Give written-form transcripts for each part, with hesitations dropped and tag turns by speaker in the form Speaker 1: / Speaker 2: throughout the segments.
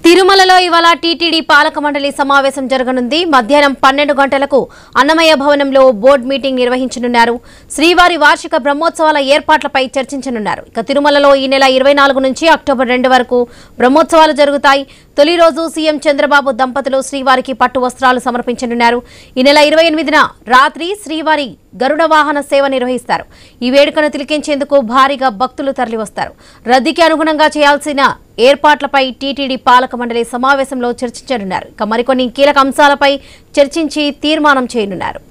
Speaker 1: తిరుమలలో ఇవాళ టీటీడీ పాలక మండలి సమావేశం జరగనుంది. మధ్యాహ్నం 12 గంటలకు అన్నమయ్య భవనంలో బోర్డు మీటింగ్ నిర్వహించనున్నారు. శ్రీవారి వార్షిక బ్రహ్మోత్సవాల ఏర్పాట్లపై చర్చించనున్నారు. ఇక తిరుమలలో ఈ నెల 24 నుంచి అక్టోబర్ 2 వరకు బ్రహ్మోత్సవాలు జరుగుతాయి. తొలి రోజు సీఎం చంద్రబాబు దంపతులు శ్రీవారికి పట్టు వస్త్రాలు సమర్పించనున్నారు. ఈ నెల 28న రాత్రి శ్రీవారి గరుడ వాహన సేవ నిర్వహిస్తారు. ఈ వేడుకను తిలకించేందుకు భారీగా భక్తులు తరలివస్తారు. రద్దీకి అనుగుణంగా చేయాల్సిన ఏర్పాట్లపై టీటీడీ పాలక మండలి సమావేశంలో చర్చించనున్నారు. ఇక మరికొన్ని కీలక అంశాలపై చర్చించి తీర్మానం చేయనున్నారు.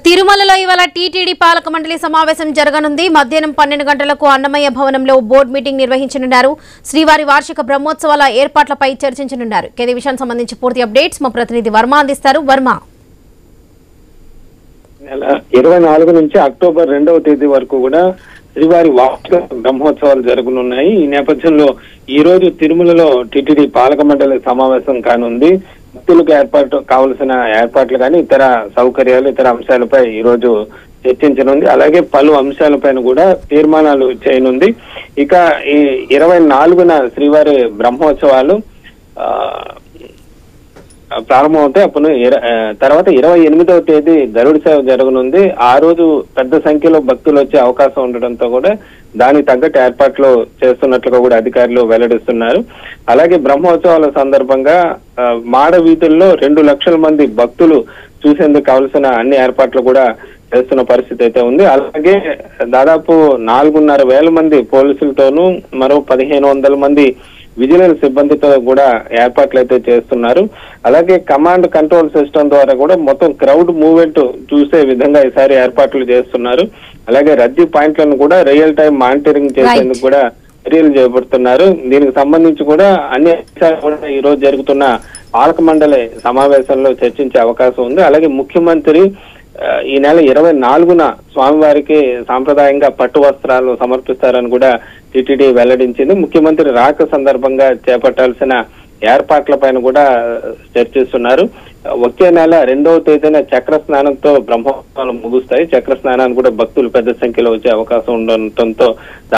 Speaker 1: తిరుమలలో ఇవాళ టీటీడీ పాలక మండలి సమావేశం జరగనుంది. మధ్యాహ్నం 12 గంటలకు అన్నమయ్య భవనంలో బోర్డు మీటింగ్ నిర్వహించనున్నారు. శ్రీవారి వార్షిక బ్రహ్మోత్సవాల ఏర్పాట్లపై చర్చించనున్నారు. ఇదే విషయానికి సంబంధించి పూర్తి అప్డేట్స్ మా ప్రతినిధి వర్మ అందిస్తారు. వర్మ,
Speaker 2: 24 నుంచి అక్టోబర్ 2వ తేదీ వరకు కూడా శ్రీవారి వార్షిక బ్రహ్మోత్సవాలు జరగనున్నాయి. ఈ నేపథ్యంలో ఈ రోజు తిరుమలలో టీటీడీ పాలక మండలి సమావేశం కానుంది. భక్తులకు కావలసిన ఏర్పాట్లు కానీ ఇతర సౌకర్యాలు ఇతర అంశాలపై ఈ రోజు చర్చించనుంది. అలాగే పలు అంశాలపైన కూడా తీర్మానాలు చేయనుంది. ఇక ఈ 24న శ్రీవారి బ్రహ్మోత్సవాలు ప్రారంభమవుతాయి. అప్పుడు తర్వాత 28వ తేదీ గరుడ సేవ జరగనుంది. ఆ రోజు పెద్ద సంఖ్యలో భక్తులు వచ్చే అవకాశం ఉండడంతో కూడా దానికి తగ్గట్టు ఏర్పాట్లు చేస్తున్నట్లుగా కూడా అధికారులు వెల్లడిస్తున్నారు. అలాగే బ్రహ్మోత్సవాల సందర్భంగా మాడ వీధుల్లో 2 లక్షల మంది భక్తులు చూసేందుకు కావలసిన అన్ని ఏర్పాట్లు కూడా చేస్తున్న పరిస్థితి అయితే ఉంది. అలాగే దాదాపు 4,500 మంది పోలీసులతోనూ మరో 1,500 మంది విజిలెన్స్ సిబ్బందితో కూడా ఏర్పాట్లు అయితే చేస్తున్నారు. అలాగే కమాండ్ కంట్రోల్ సిస్టమ్ ద్వారా కూడా మొత్తం క్రౌడ్ మూవ్మెంట్ చూసే విధంగా ఈసారి ఏర్పాట్లు చేస్తున్నారు. అలాగే రద్దీ పాయింట్లను కూడా రియల్ టైం మానిటరింగ్ చేసేందుకు కూడా చర్యలు చేపడుతున్నారు. దీనికి సంబంధించి కూడా అన్ని అంశాలు కూడా ఈ రోజు జరుగుతున్న పాలక మండలి సమావేశంలో చర్చించే అవకాశం ఉంది. అలాగే ముఖ్యమంత్రి ఈ నెల 24న స్వామివారికి సాంప్రదాయంగా పట్టు వస్త్రాలు సమర్పిస్తారని కూడా టీటీడీ వెల్లడించింది. ముఖ్యమంత్రి రాక సందర్భంగా చేపట్టాల్సిన ఏర్పాట్లపైన కూడా చర్చిస్తున్నారు. వచ్చే నెల 2వ తేదీన చక్ర స్నానంతో బ్రహ్మోత్సవాలు ముగుస్తాయి. చక్ర స్నానాన్ని కూడా భక్తులు పెద్ద సంఖ్యలో వచ్చే అవకాశం ఉండటంతో